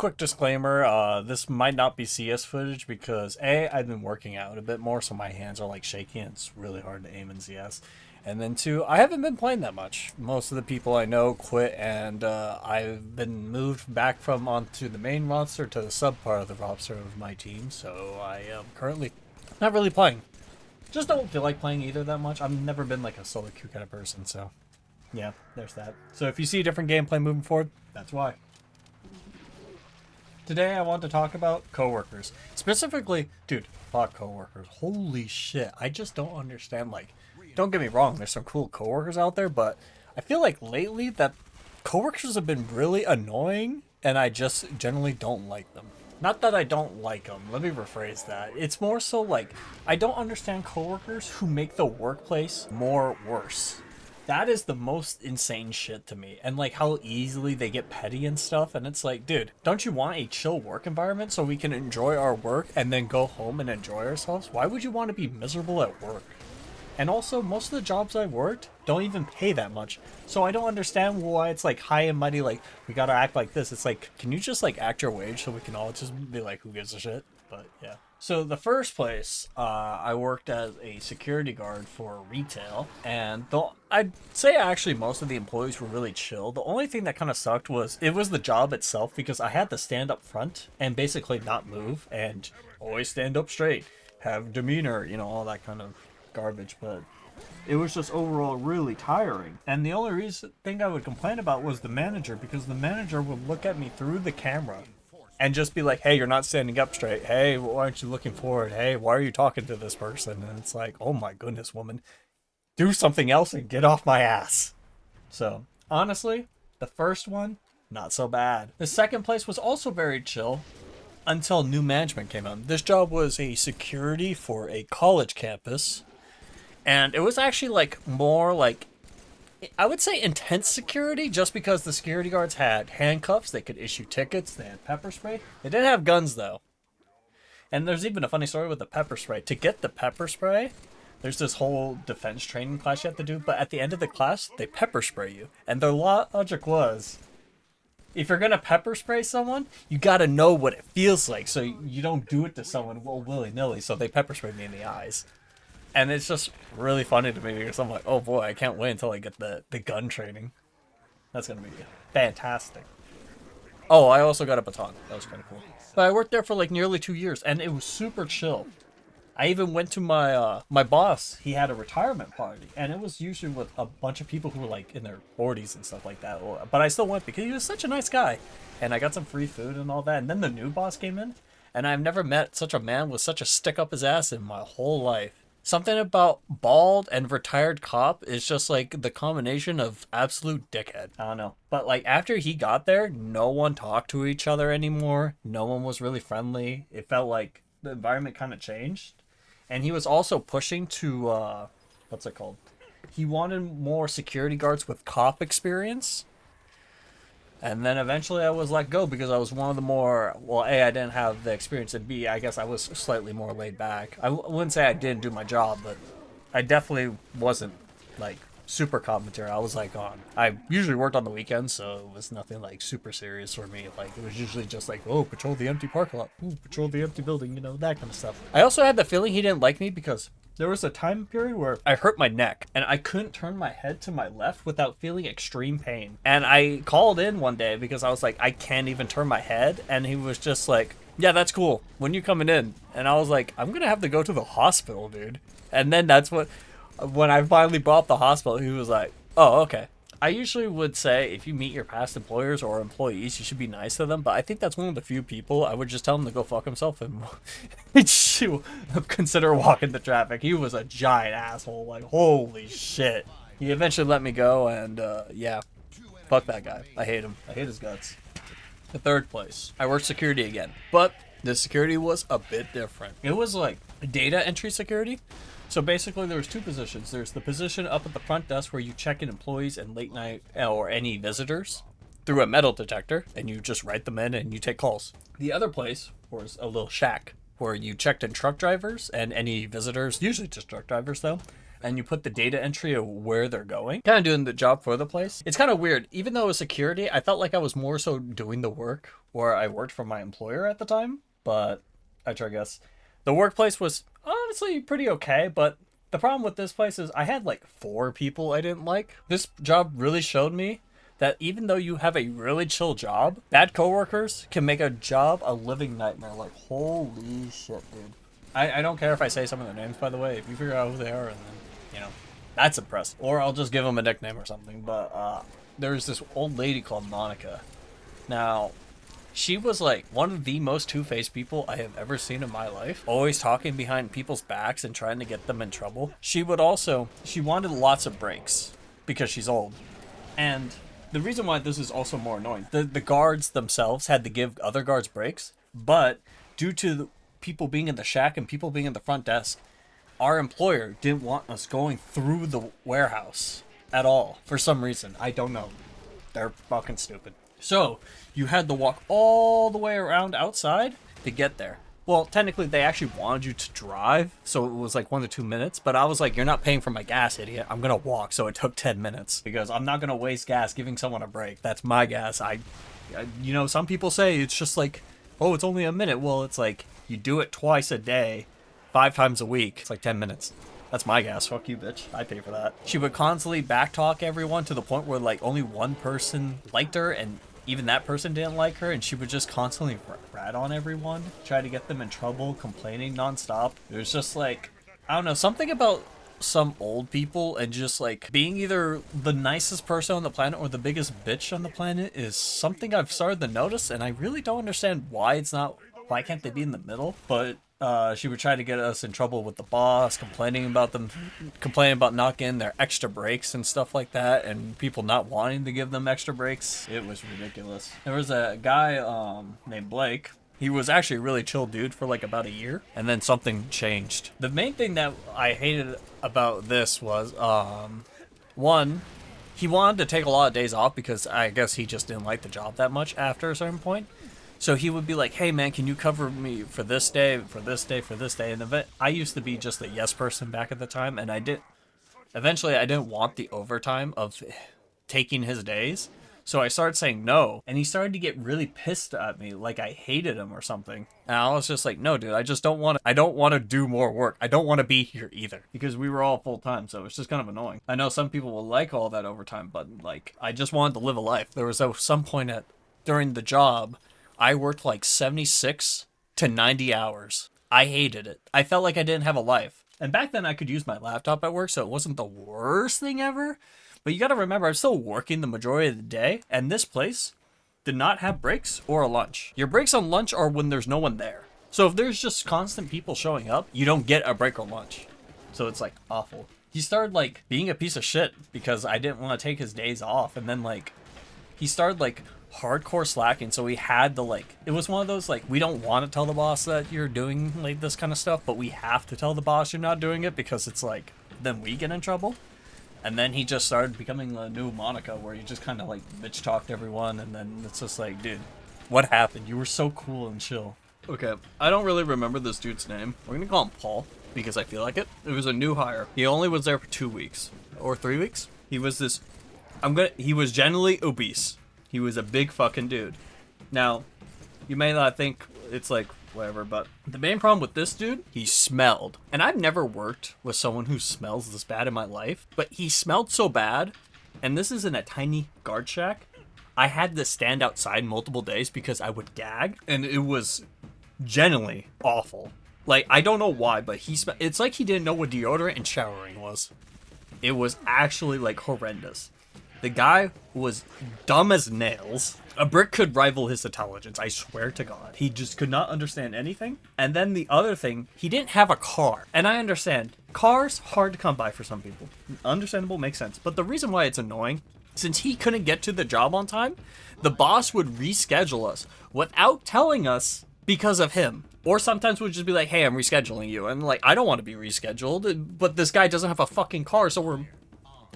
quick disclaimer, this might not be CS footage because A, I've been working out a bit more, so my hands are like shaky and it's really hard to aim in CS. And then two, I haven't been playing that much. Most of the people I know quit, and I've been moved back from onto the main roster to the sub part of the roster of my team, so I am currently not really playing. Just don't feel like playing either that much. I've never been like a solo queue kind of person, so yeah, there's that. So if you see a different gameplay moving forward, that's why. Today I want to talk about Coworkers. Specifically, dude, fuck Coworkers. Holy shit. I just don't understand, like, don't get me wrong, there's some cool coworkers out there, but I feel like lately that coworkers have been really annoying, and I just generally don't like them. Not that I don't like them, let me rephrase that. It's more so like, I don't understand coworkers who make the workplace more worse. That is the most insane shit to me. And like how easily they get petty and stuff. And it's like, dude, don't you want a chill work environment so we can enjoy our work and then go home and enjoy ourselves? Why would you want to be miserable at work? And also, most of the jobs I've worked don't even pay that much. So I don't understand why it's like high and mighty, like, we gotta act like this. It's like, can you just like act your wage so we can all just be like, who gives a shit? But yeah. So the first place, I worked as a security guard for retail. And though I'd say actually most of the employees were really chill. The only thing that kind of sucked was, it was the job itself because I had to stand up front and basically not move and always stand up straight, have demeanor, you know, all that kind of garbage. But it was just overall really tiring. And the only thing I would complain about was the manager, because the manager would look at me through the camera and just be like, hey, you're not standing up straight. Hey, why aren't you looking forward? Hey, why are you talking to this person? And it's like, oh my goodness, woman, do something else and get off my ass. So honestly, the first one, not so bad. The second place was also very chill until new management came on. This job was a security for a college campus. And it was actually like more like, I would say intense security, just because the security guards had handcuffs, they could issue tickets, they had pepper spray. They didn't have guns though. And there's even a funny story with the pepper spray. To get the pepper spray, there's this whole defense training class you have to do, but at the end of the class, they pepper spray you. And their logic was, if you're gonna pepper spray someone, you gotta know what it feels like, so you don't do it to someone willy-nilly. So they pepper sprayed me in the eyes. And it's just really funny to me because I'm like, oh boy, I can't wait until I get the gun training. That's going to be fantastic. Oh, I also got a baton. That was kind of cool. But I worked there for like nearly 2 years, and it was super chill. I even went to my my boss. He had a retirement party, and it was usually with a bunch of people who were like in their 40s and stuff like that. But I still went because he was such a nice guy. And I got some free food and all that. And then the new boss came in, and I've never met such a man with such a stick up his ass in my whole life. Something about bald and retired cop is just like the combination of absolute dickhead. I don't know. But like after he got there, no one talked to each other anymore. No one was really friendly. It felt like the environment kind of changed. And he was also pushing to, what's it called? He wanted more security guards with cop experience. And then eventually I was let go because I was one of the more, well, A, I didn't have the experience, and B, I guess I was slightly more laid back. I wouldn't say I didn't do my job, but I definitely wasn't, like, super cop material. I was, like, I usually worked on the weekends, so it was nothing, like, super serious for me. Like, it was usually just like, oh, patrol the empty parking lot. Ooh, patrol the empty building, you know, that kind of stuff. I also had the feeling he didn't like me because there was a time period where I hurt my neck and I couldn't turn my head to my left without feeling extreme pain. And I called in one day because I was like, I can't even turn my head. And he was just like, yeah, that's cool. When you coming in? And I was like, I'm going to have to go to the hospital, dude. And then when I finally brought up the hospital, he was like, oh, okay. I usually would say if you meet your past employers or employees, you should be nice to them. But I think that's one of the few people I would just tell him to go fuck himself and consider walking the traffic. He was a giant asshole. Like, holy shit. He eventually let me go, and yeah, fuck that guy. I hate him. I hate his guts. The third place, I worked security again. But the security was a bit different. It was like data entry security. So basically there's two positions. There's the position up at the front desk where you check in employees and late night or any visitors through a metal detector, and you just write them in and you take calls. The other place was a little shack where you checked in truck drivers and any visitors, usually just truck drivers though, and you put the data entry of where they're going, kind of doing the job for the place. It's kind of weird. Even though it was security, I felt like I was more so doing the work where I worked for my employer at the time. But I guess the workplace was honestly pretty okay, but the problem with this place is I had like 4 people I didn't like. This job really showed me that even though you have a really chill job, bad coworkers can make a job a living nightmare. Like, holy shit, dude. I don't care if I say some of their names, by the way. If you figure out who they are, and then, you know, that's impressive. Or I'll just give them a nickname or something. But there's this old lady called Monica. Now, she was like one of the most two-faced people I have ever seen in my life. Always talking behind people's backs and trying to get them in trouble. She wanted lots of breaks because she's old. And the reason why this is also more annoying, the guards themselves had to give other guards breaks, but due to the people being in the shack and people being in the front desk, our employer didn't want us going through the warehouse at all for some reason. I don't know. They're fucking stupid. So you had to walk all the way around outside to get there. Well, technically they actually wanted you to drive, so it was like 1 to 2 minutes, but I was like, you're not paying for my gas, idiot. I'm gonna walk, so it took 10 minutes because I'm not gonna waste gas giving someone a break. That's my gas. You know, some people say it's just like, oh, it's only a minute. Well, it's like you do it twice a day, 5 times a week. It's like 10 minutes. That's my gas. Fuck you, bitch. I pay for that. She would constantly backtalk everyone to the point where like only one person liked her, and even that person didn't like her, and she would just constantly rat on everyone, try to get them in trouble, complaining nonstop. It was just like, I don't know, something about some old people and just like being either the nicest person on the planet or the biggest bitch on the planet is something I've started to notice, and I really don't understand why can't they be in the middle? But she would try to get us in trouble with the boss, complaining about not getting their extra breaks and stuff like that, and people not wanting to give them extra breaks. It was ridiculous. There was a guy named Blake. He was actually a really chill dude for like about a year, and then something changed. The main thing that I hated about this was, one, he wanted to take a lot of days off because I guess he just didn't like the job that much after a certain point. So he would be like, hey man, can you cover me for this day, for this day, for this day? And I used to be just a yes person back at the time, and eventually I didn't want the overtime of taking his days. So I started saying no, and he started to get really pissed at me, like I hated him or something. And I was just like, no dude, I don't want to do more work. I don't want to be here either, because we were all full time, so it's just kind of annoying. I know some people will like all that overtime, but like, I just wanted to live a life. There was some point during the job, I worked like 76 to 90 hours. I hated it. I felt like I didn't have a life. And back then I could use my laptop at work, so it wasn't the worst thing ever. But you gotta remember, I'm still working the majority of the day, and this place did not have breaks or a lunch. Your breaks on lunch are when there's no one there. So if there's just constant people showing up, you don't get a break or lunch. So it's like awful. He started like being a piece of shit because I didn't want to take his days off, and then like he started like hardcore slacking, so we had to like, it was one of those like, we don't want to tell the boss that you're doing like this kind of stuff, but we have to tell the boss you're not doing it because it's like, then we get in trouble. And then he just started becoming the new Monica, where he just kind of like bitch talked everyone, and then it's just like, dude, what happened? You were so cool and chill. Okay, I don't really remember this dude's name. We're gonna call him Paul because I feel like it. It was a new hire. He only was there for 2 weeks or 3 weeks. He was he was generally obese. He was a big fucking dude. Now, you may not think it's like whatever, but the main problem with this dude, he smelled. And I've never worked with someone who smells this bad in my life, but he smelled so bad, and this is in a tiny guard shack. I had to stand outside multiple days because I would gag, and it was genuinely awful. Like, I don't know why, but it's like he didn't know what deodorant and showering was. It was actually like horrendous. The guy was dumb as nails. A brick could rival his intelligence, I swear to God. He just could not understand anything. And then the other thing, he didn't have a car. And I understand, cars, hard to come by for some people. Understandable, makes sense. But the reason why it's annoying, since he couldn't get to the job on time, the boss would reschedule us without telling us because of him. Or sometimes would just be like, hey, I'm rescheduling you. And like, I don't want to be rescheduled, but this guy doesn't have a fucking car, so we're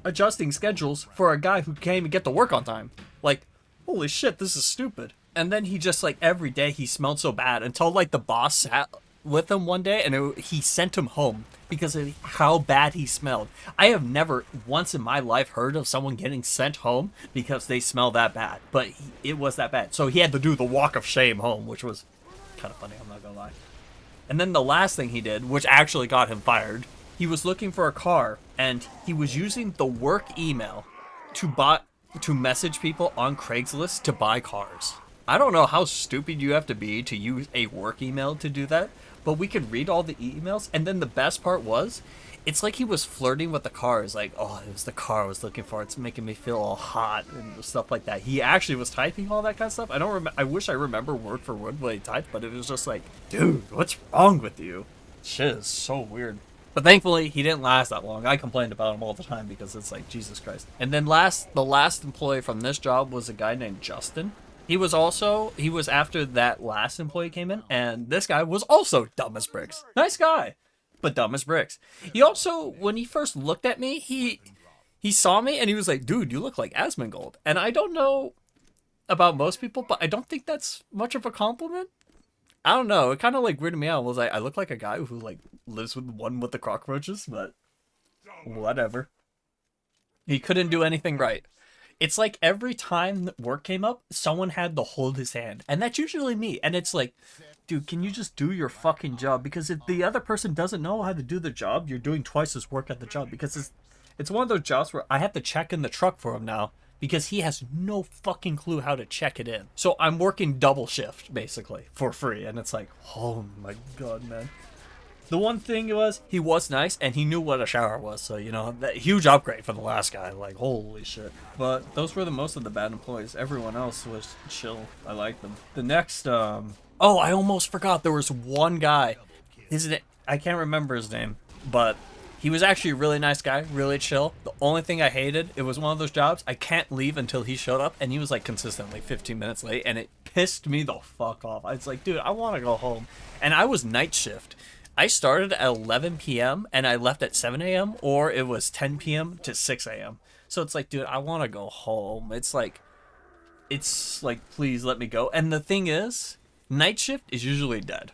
adjusting schedules for a guy who can't even get to work on time. Like, holy shit, this is stupid. And then he just like every day he smelled so bad until like the boss sat with him one day, and he sent him home because of how bad he smelled. I have never once in my life heard of someone getting sent home because they smell that bad, but it was that bad. So he had to do the walk of shame home, which was kind of funny, I'm not gonna lie. And then the last thing he did, which actually got him fired, he was looking for a car, and he was using the work email to message people on Craigslist to buy cars. I don't know how stupid you have to be to use a work email to do that, but we could read all the emails, and then the best part was, it's like he was flirting with the cars, like, oh, it was the car I was looking for, it's making me feel all hot, and stuff like that. He actually was typing all that kind of stuff. I wish I remember word for word what he typed, but it was just like, dude, what's wrong with you? Shit is so weird. But thankfully, he didn't last that long. I complained about him all the time because it's like, Jesus Christ. And then the last employee from this job was a guy named Justin. He was after that last employee came in, and this guy was also dumb as bricks. Nice guy, but dumb as bricks. He also, when he first looked at me, he saw me and he was like, dude, you look like Asmongold. And I don't know about most people, but I don't think that's much of a compliment. I don't know. It kind of like weirded me out. I was like, I look like a guy who like lives with the cockroaches, but whatever. He couldn't do anything right. It's like every time work came up, someone had to hold his hand. And that's usually me. And it's like, dude, can you just do your fucking job? Because if the other person doesn't know how to do the job, you're doing twice as work at the job. Because it's one of those jobs where I have to check in the truck for him now. Because he has no fucking clue how to check it in. So I'm working double shift, basically, for free. And it's like, oh my god, man. The one thing was, he was nice, and he knew what a shower was. So, you know, that huge upgrade from the last guy. Like, holy shit. But those were the most of the bad employees. Everyone else was chill. I liked them. The next, oh, I almost forgot. There was one guy. I can't remember his name, but he was actually a really nice guy, really chill. The only thing I hated, it was one of those jobs, I can't leave until he showed up, and he was like consistently 15 minutes late, and it pissed me the fuck off. I was like, dude, I want to go home. And I was night shift. I started at 11 p.m. and I left at 7 a.m. or it was 10 p.m. to 6 a.m. So it's like, dude, I want to go home. It's like, please let me go. And the thing is, night shift is usually dead.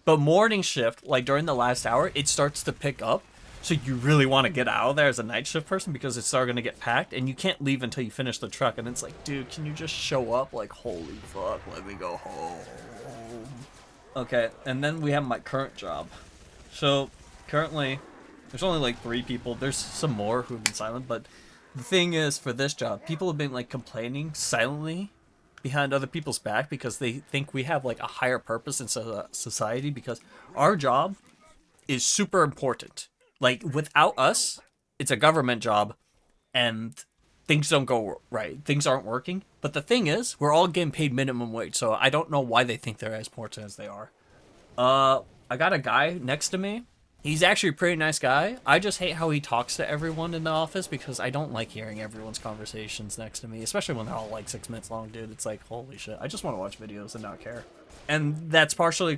But morning shift, like during the last hour, it starts to pick up. So you really want to get out of there as a night shift person because it's starting to get packed and you can't leave until you finish the truck. And it's like, dude, can you just show up? Like, holy fuck, let me go home. Okay, and then we have my current job. So currently, there's only like 3 people. There's some more who've been silent, but the thing is, for this job, people have been like complaining silently behind other people's back because they think we have like a higher purpose in society because our job is super important. Like, without us, it's a government job and things don't go right. Things aren't working. But the thing is, we're all getting paid minimum wage, so I don't know why they think they're as important as they are. I got a guy next to me. He's actually a pretty nice guy. I just hate how he talks to everyone in the office because I don't like hearing everyone's conversations next to me, especially when they're all like 6 minutes long, dude. It's like, holy shit. I just want to watch videos and not care. And that's partially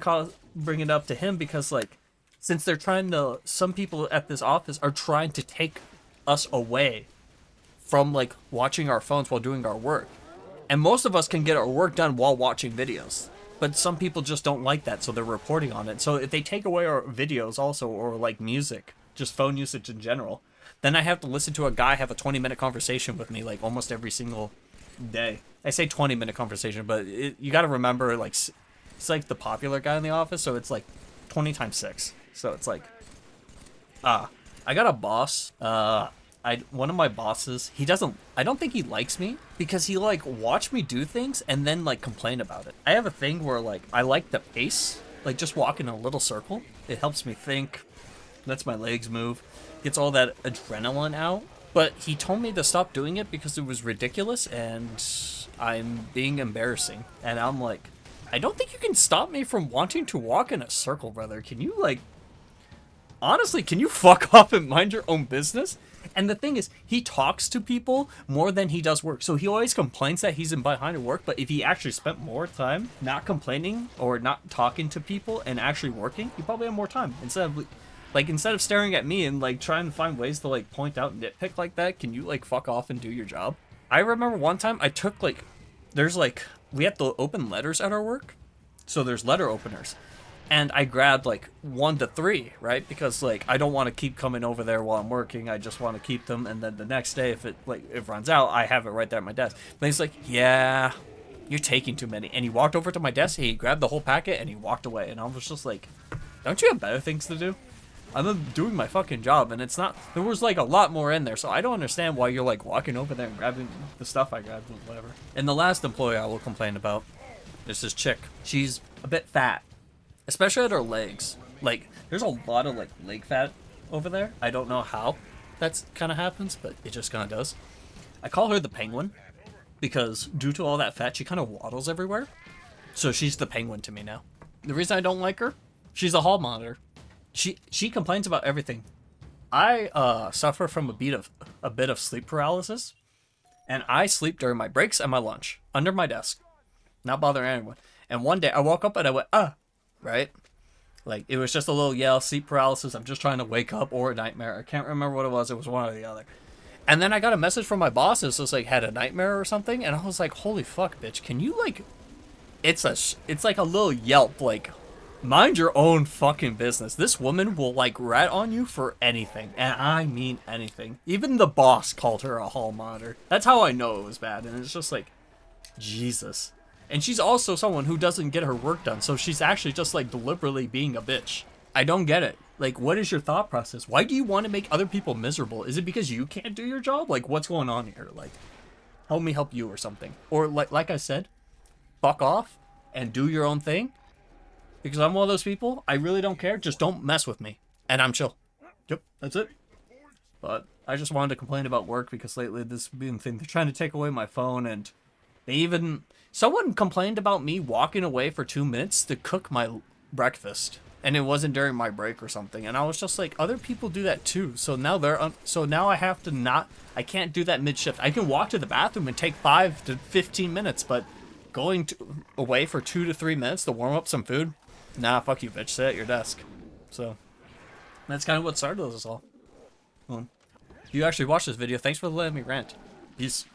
bringing it up to him because, like, since they're some people at this office are trying to take us away from, like, watching our phones while doing our work. And most of us can get our work done while watching videos. But some people just don't like that, so they're reporting on it. So if they take away our videos also, or like music, just phone usage in general, then I have to listen to a guy have a 20-minute conversation with me like almost every single day. I say 20-minute conversation, but you got to remember, like, it's like the popular guy in the office, so it's like 20 times 6. So it's like, I got a boss. One of my bosses, I don't think he likes me because he like watch me do things and then like complain about it. I have a thing where like I like the pace, like just walk in a little circle. It helps me think, lets my legs move, gets all that adrenaline out. But he told me to stop doing it because it was ridiculous and I'm being embarrassing. And I'm like, I don't think you can stop me from wanting to walk in a circle, brother. Can you like, honestly, can you fuck off and mind your own business? And the thing is, he talks to people more than he does work. So he always complains that he's behind at work, but if he actually spent more time not complaining or not talking to people and actually working, he probably had more time. Instead of staring at me and like trying to find ways to like point out and nitpick like that, can you like fuck off and do your job? I remember one time I took we have to open letters at our work. So there's letter openers. And I grabbed like 1 to 3, right? Because like I don't want to keep coming over there while I'm working. I just want to keep them, and then the next day, if it runs out, I have it right there at my desk. But he's like, "Yeah, you're taking too many." And he walked over to my desk. He grabbed the whole packet and he walked away. And I was just like, "Don't you have better things to do?" I'm doing my fucking job, and it's not. There was like a lot more in there, so I don't understand why you're like walking over there and grabbing the stuff I grabbed, whatever. And the last employee I will complain about is this chick. She's a bit fat. Especially at her legs. Like, there's a lot of, like, leg fat over there. I don't know how that's kind of happens, but it just kind of does. I call her the penguin because due to all that fat, she kind of waddles everywhere. So she's the penguin to me now. The reason I don't like her, she's a hall monitor. She complains about everything. I suffer from a bit of sleep paralysis, and I sleep during my breaks and my lunch under my desk, not bothering anyone. And one day I woke up and I went, right? Like, it was just a little yell, sleep paralysis, I'm just trying to wake up, or a nightmare. I can't remember what it was one or the other. And then I got a message from my boss, it was like, had a nightmare or something, and I was like, holy fuck, bitch, can you, like, it's like a little yelp, like, mind your own fucking business. This woman will, like, rat on you for anything, and I mean anything. Even the boss called her a hall monitor. That's how I know it was bad, and it's just like, Jesus. And she's also someone who doesn't get her work done, so she's actually just, like, deliberately being a bitch. I don't get it. Like, what is your thought process? Why do you want to make other people miserable? Is it because you can't do your job? Like, what's going on here? Like, help me help you or something. Or, like I said, fuck off and do your own thing. Because I'm one of those people, I really don't care. Just don't mess with me. And I'm chill. Yep, that's it. But I just wanted to complain about work because lately this being thing, they're trying to take away my phone, and they even... Someone complained about me walking away for 2 minutes to cook my breakfast, and it wasn't during my break or something. And I was just like, other people do that too. So now now I have to not. I can't do that mid shift. I can walk to the bathroom and take 5 to 15 minutes, but going away for 2 to 3 minutes to warm up some food, nah, fuck you, bitch. Sit at your desk. So that's kind of what started this all. Well, if you actually watched this video, thanks for letting me rant. Peace.